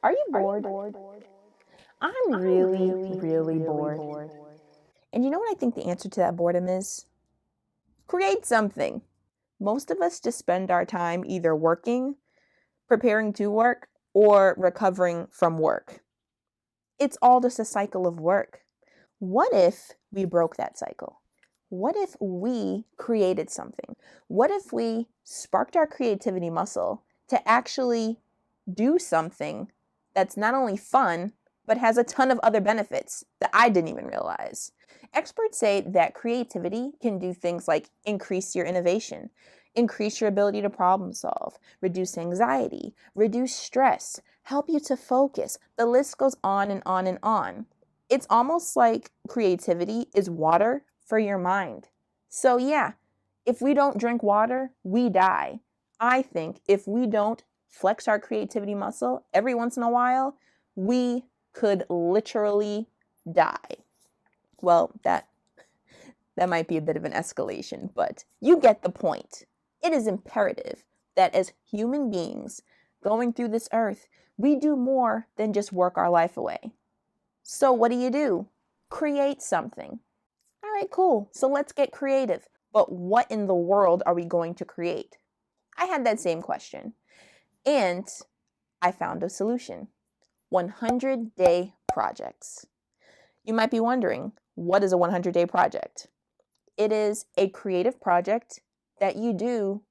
Are you bored? I'm really, really bored. And you know what I think the answer to that boredom is? Create something. Most of us just spend our time either working, preparing to work, or recovering from work. It's all just a cycle of work. What if we broke that cycle? What if we created something? What if we sparked our creativity muscle to actually do something that's not only fun, but has a ton of other benefits that I didn't even realize? Experts say that creativity can do things like increase your innovation, increase your ability to problem solve, reduce anxiety, reduce stress, help you to focus. The list goes on and on and on. It's almost like creativity is water for your mind. So yeah, if we don't drink water, we die. I think if we don't flex our creativity muscle every once in a while, we could literally die. Well, that might be a bit of an escalation, but you get the point. It is imperative that as human beings going through this earth, we do more than just work our life away. So what do? Create something. All right, cool. So let's get creative. But what in the world are we going to create? I had that same question. And I found a solution. 100-day projects. You might be wondering, what is a 100-day project? It is a creative project that you do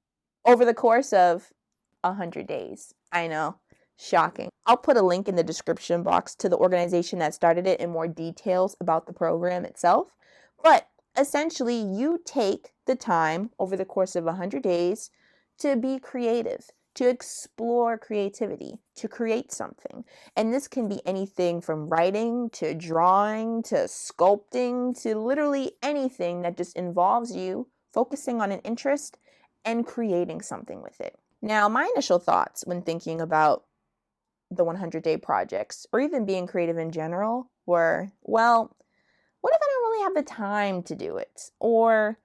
over the course of 100 days. I know, shocking. I'll put a link in the description box to the organization that started it and more details about the program itself. But essentially, you take the time over the course of 100 days to be creative, to explore creativity, to create something. And this can be anything from writing to drawing to sculpting to literally anything that just involves you focusing on an interest and creating something with it. Now, my initial thoughts when thinking about the 100-day projects or even being creative in general were, well, what if I don't really have the time to do it? Or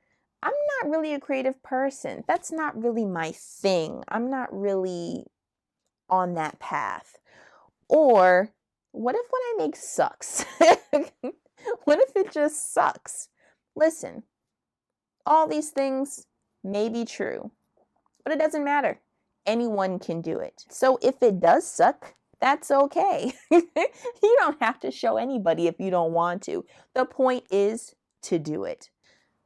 I'm not really a creative person. That's not really my thing. I'm not really on that path. Or what if what I make sucks? What if it just sucks? Listen, all these things may be true, but it doesn't matter. Anyone can do it. So if it does suck, that's okay. You don't have to show anybody if you don't want to. The point is to do it.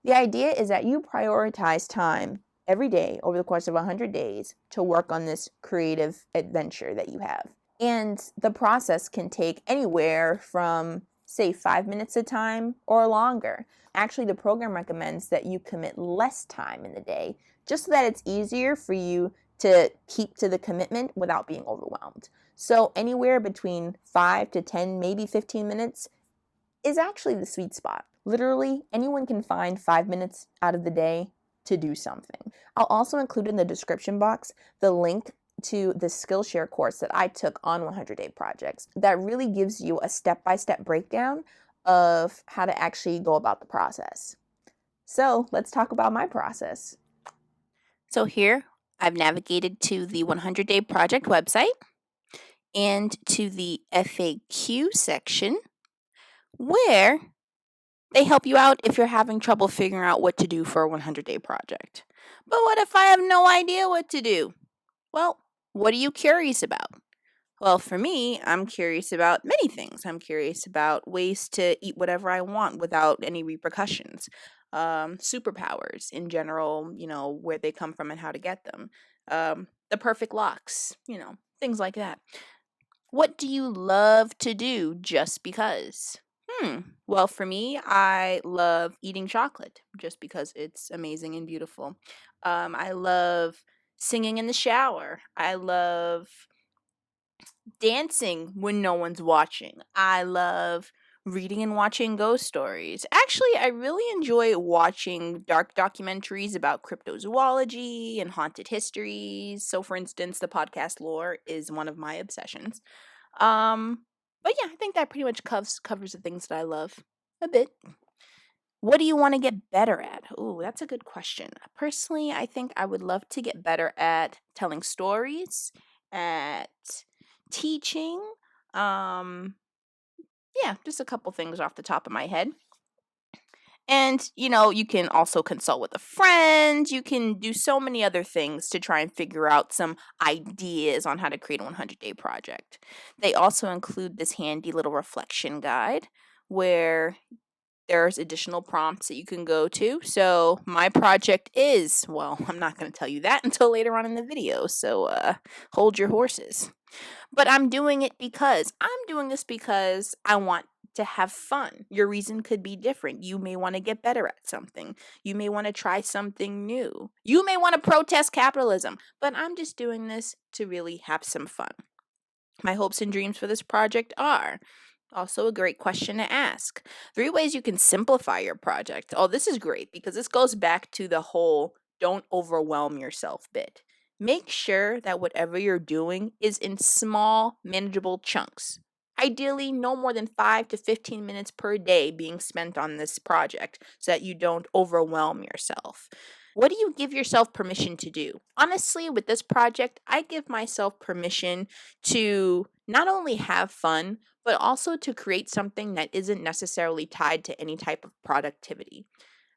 The idea is that you prioritize time every day over the course of 100 days to work on this creative adventure that you have. And the process can take anywhere from, say, 5 minutes at a time or longer. Actually, the program recommends that you commit less time in the day, just so that it's easier for you to keep to the commitment without being overwhelmed. So anywhere between 5 to 10, maybe 15 minutes is actually the sweet spot. Literally, anyone can find 5 minutes out of the day to do something. I'll also include in the description box the link to the Skillshare course that I took on 100-day projects that really gives you a step-by-step breakdown of how to actually go about the process. So let's talk about my process. So here, I've navigated to the 100-day project website and to the FAQ section where they help you out if you're having trouble figuring out what to do for a 100-day project. But what if I have no idea what to do? Well, what are you curious about? Well, for me, I'm curious about many things. I'm curious about ways to eat whatever I want without any repercussions. Superpowers in general, where they come from and how to get them. The perfect locks, things like that. What do you love to do just because? Well, for me, I love eating chocolate just because it's amazing and beautiful. I love singing in the shower. I love dancing when no one's watching. I love reading and watching ghost stories. Actually, I really enjoy watching dark documentaries about cryptozoology and haunted histories. So, for instance, the podcast Lore is one of my obsessions. But yeah, I think that pretty much covers the things that I love a bit. What do you want to get better at? Ooh, that's a good question. Personally, I think I would love to get better at telling stories, at teaching. Just a couple things off the top of my head. And, you can also consult with a friend. You can do so many other things to try and figure out some ideas on how to create a 100-day project. They also include this handy little reflection guide where there's additional prompts that you can go to. So my project is, well, I'm not going to tell you that until later on in the video. So hold your horses. But I'm doing this because I want to have fun. Your reason could be different. You may want to get better at something. You may want to try something new. You may want to protest capitalism. But I'm just doing this to really have some fun. My hopes and dreams for this project are also a great question to ask. 3 ways you can simplify your project. Oh, this is great because this goes back to the whole don't overwhelm yourself bit. Make sure that whatever you're doing is in small, manageable chunks. Ideally, no more than 5 to 15 minutes per day being spent on this project so that you don't overwhelm yourself. What do you give yourself permission to do? Honestly, with this project, I give myself permission to not only have fun, but also to create something that isn't necessarily tied to any type of productivity.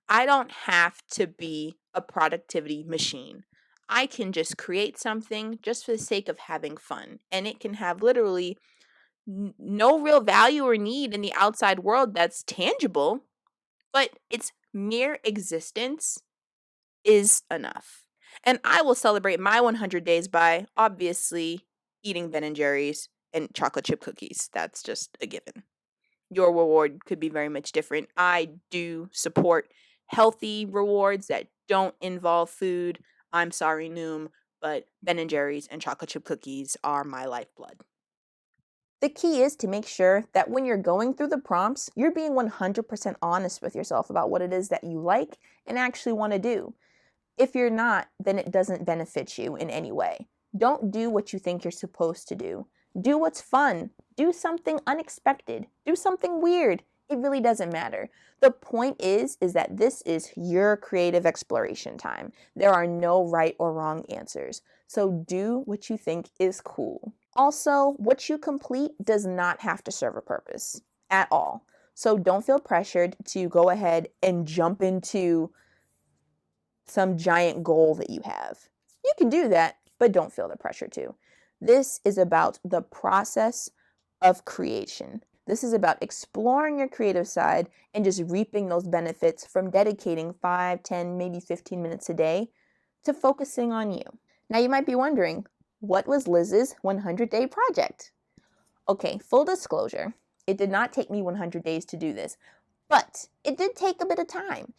I don't have to be a productivity machine. I can just create something just for the sake of having fun. And it can have literally no real value or need in the outside world that's tangible, but its mere existence is enough. And I will celebrate my 100 days by obviously eating Ben & Jerry's and chocolate chip cookies. That's just a given. Your reward could be very much different. I do support healthy rewards that don't involve food. I'm sorry, Noom, but Ben & Jerry's and chocolate chip cookies are my lifeblood. The key is to make sure that when you're going through the prompts, you're being 100% honest with yourself about what it is that you like and actually want to do. If you're not, then it doesn't benefit you in any way. Don't do what you think you're supposed to do. Do what's fun. Do something unexpected. Do something weird. It really doesn't matter. The point is that this is your creative exploration time. There are no right or wrong answers. So do what you think is cool. Also, what you complete does not have to serve a purpose at all. So don't feel pressured to go ahead and jump into some giant goal that you have. You can do that, but don't feel the pressure to. This is about the process of creation. This is about exploring your creative side and just reaping those benefits from dedicating 5, 10, maybe 15 minutes a day to focusing on you. Now you might be wondering, what was Liz's 100-day project? Okay, full disclosure, it did not take me 100 days to do this, but it did take a bit of time.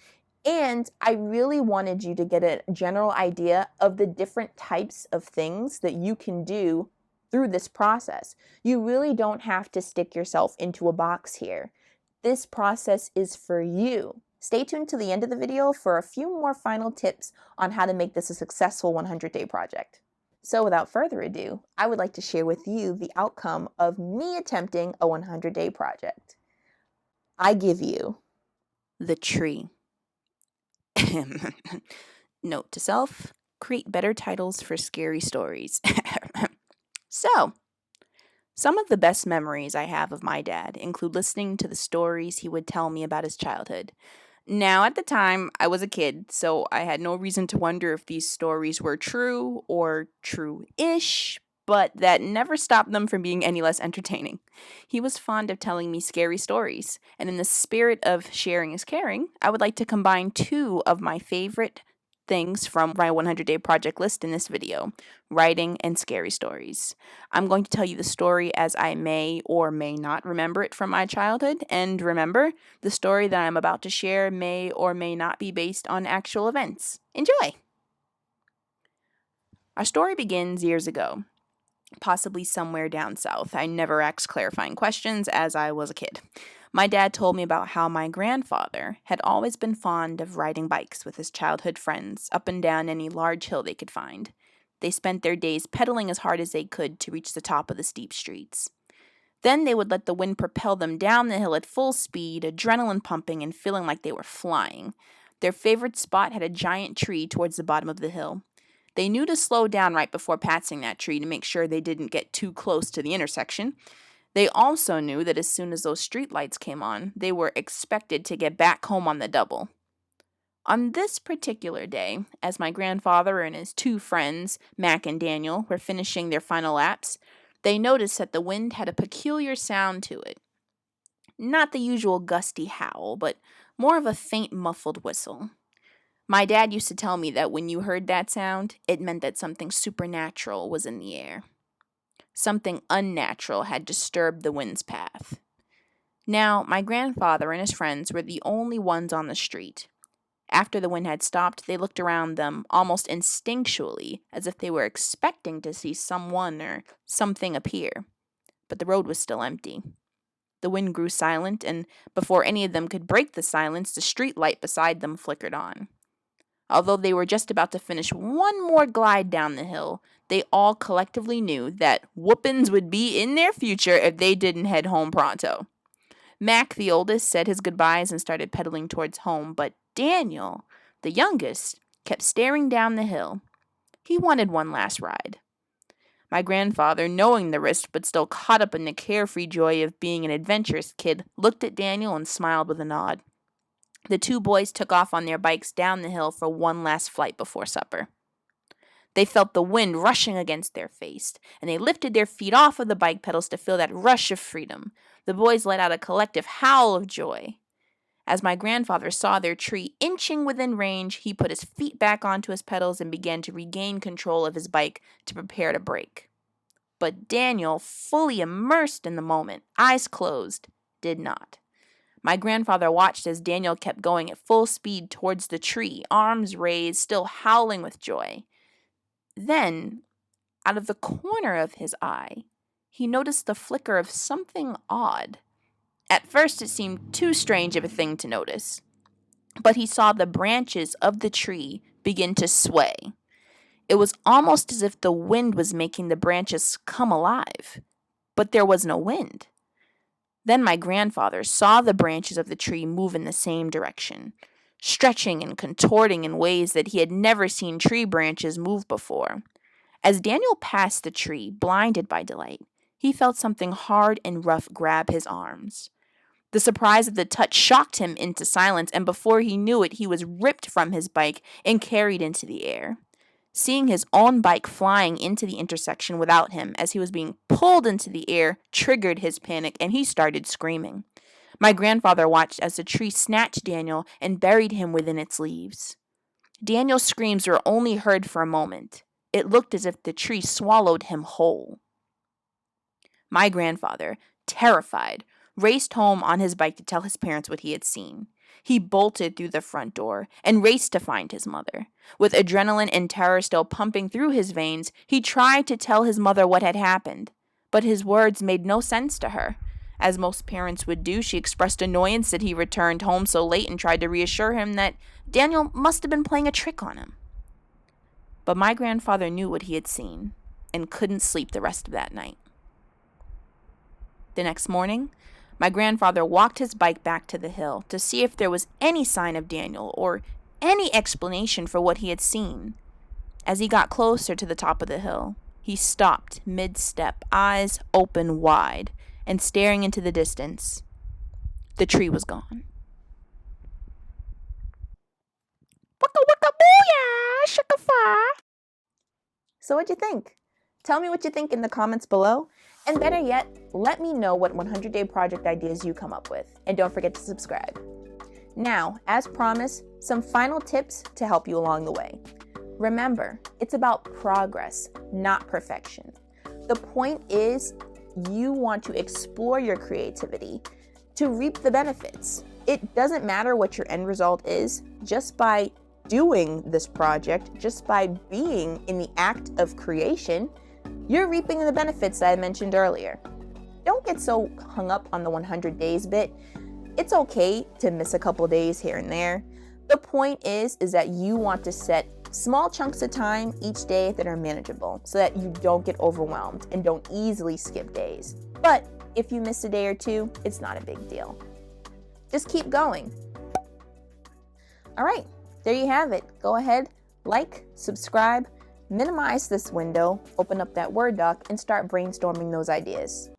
And I really wanted you to get a general idea of the different types of things that you can do through this process. You really don't have to stick yourself into a box here. This process is for you. Stay tuned to the end of the video for a few more final tips on how to make this a successful 100-day project. So without further ado, I would like to share with you the outcome of me attempting a 100-day project. I give you the tree. Note to self, create better titles for scary stories. So, some of the best memories I have of my dad include listening to the stories he would tell me about his childhood. Now, at the time, I was a kid, so I had no reason to wonder if these stories were true or true-ish, but that never stopped them from being any less entertaining. He was fond of telling me scary stories, and in the spirit of sharing is caring, I would like to combine 2 of my favorite things from my 100-day project list in this video, writing and scary stories. I'm going to tell you the story as I may or may not remember it from my childhood, and remember, the story that I'm about to share may or may not be based on actual events. Enjoy! Our story begins years ago, possibly somewhere down south. I never asked clarifying questions as I was a kid. My dad told me about how my grandfather had always been fond of riding bikes with his childhood friends up and down any large hill they could find. They spent their days pedaling as hard as they could to reach the top of the steep streets. Then they would let the wind propel them down the hill at full speed, adrenaline pumping and feeling like they were flying. Their favorite spot had a giant tree towards the bottom of the hill. They knew to slow down right before passing that tree to make sure they didn't get too close to the intersection. They also knew that as soon as those streetlights came on, they were expected to get back home on the double. On this particular day, as my grandfather and his two friends, Mac and Daniel, were finishing their final laps, they noticed that the wind had a peculiar sound to it. Not the usual gusty howl, but more of a faint muffled whistle. My dad used to tell me that when you heard that sound, it meant that something supernatural was in the air. Something unnatural had disturbed the wind's path. Now, my grandfather and his friends were the only ones on the street. After the wind had stopped, they looked around them almost instinctually, as if they were expecting to see someone or something appear. But the road was still empty. The wind grew silent, and before any of them could break the silence, the street light beside them flickered on. Although they were just about to finish one more glide down the hill, they all collectively knew that whoopings would be in their future if they didn't head home pronto. Mac, the oldest, said his goodbyes and started pedaling towards home, but Daniel, the youngest, kept staring down the hill. He wanted one last ride. My grandfather, knowing the risk but still caught up in the carefree joy of being an adventurous kid, looked at Daniel and smiled with a nod. The two boys took off on their bikes down the hill for one last flight before supper. They felt the wind rushing against their face, and they lifted their feet off of the bike pedals to feel that rush of freedom. The boys let out a collective howl of joy. As my grandfather saw their tree inching within range, he put his feet back onto his pedals and began to regain control of his bike to prepare to brake. But Daniel, fully immersed in the moment, eyes closed, did not. My grandfather watched as Daniel kept going at full speed towards the tree, arms raised, still howling with joy. Then, out of the corner of his eye, he noticed the flicker of something odd. At first, it seemed too strange of a thing to notice, but he saw the branches of the tree begin to sway. It was almost as if the wind was making the branches come alive, but there was no wind. Then my grandfather saw the branches of the tree move in the same direction, stretching and contorting in ways that he had never seen tree branches move before. As Daniel passed the tree, blinded by delight, he felt something hard and rough grab his arms. The surprise of the touch shocked him into silence, and before he knew it, he was ripped from his bike and carried into the air. Seeing his own bike flying into the intersection without him as he was being pulled into the air triggered his panic, and he started screaming. My grandfather watched as the tree snatched Daniel and buried him within its leaves. Daniel's screams were only heard for a moment. It looked as if the tree swallowed him whole. My grandfather, terrified, raced home on his bike to tell his parents what he had seen. He bolted through the front door and raced to find his mother. With adrenaline and terror still pumping through his veins, he tried to tell his mother what had happened, but his words made no sense to her. As most parents would do, she expressed annoyance that he returned home so late and tried to reassure him that Daniel must have been playing a trick on him. But my grandfather knew what he had seen and couldn't sleep the rest of that night. The next morning, my grandfather walked his bike back to the hill to see if there was any sign of Daniel or any explanation for what he had seen. As he got closer to the top of the hill, he stopped mid-step, eyes open wide, and staring into the distance. The tree was gone. Wicka wicka booyah, shaka-fa. So what'd you think? Tell me what you think in the comments below. And better yet, let me know what 100-day project ideas you come up with. And don't forget to subscribe. Now, as promised, some final tips to help you along the way. Remember, it's about progress, not perfection. The point is, you want to explore your creativity to reap the benefits. It doesn't matter what your end result is, just by doing this project, just by being in the act of creation, you're reaping the benefits that I mentioned earlier. Don't get so hung up on the 100 days bit. It's okay to miss a couple days here and there. The point is that you want to set small chunks of time each day that are manageable so that you don't get overwhelmed and don't easily skip days. But if you miss a day or two, it's not a big deal. Just keep going. All right, there you have it. Go ahead, like, subscribe, Minimize this window, open up that Word doc, and start brainstorming those ideas.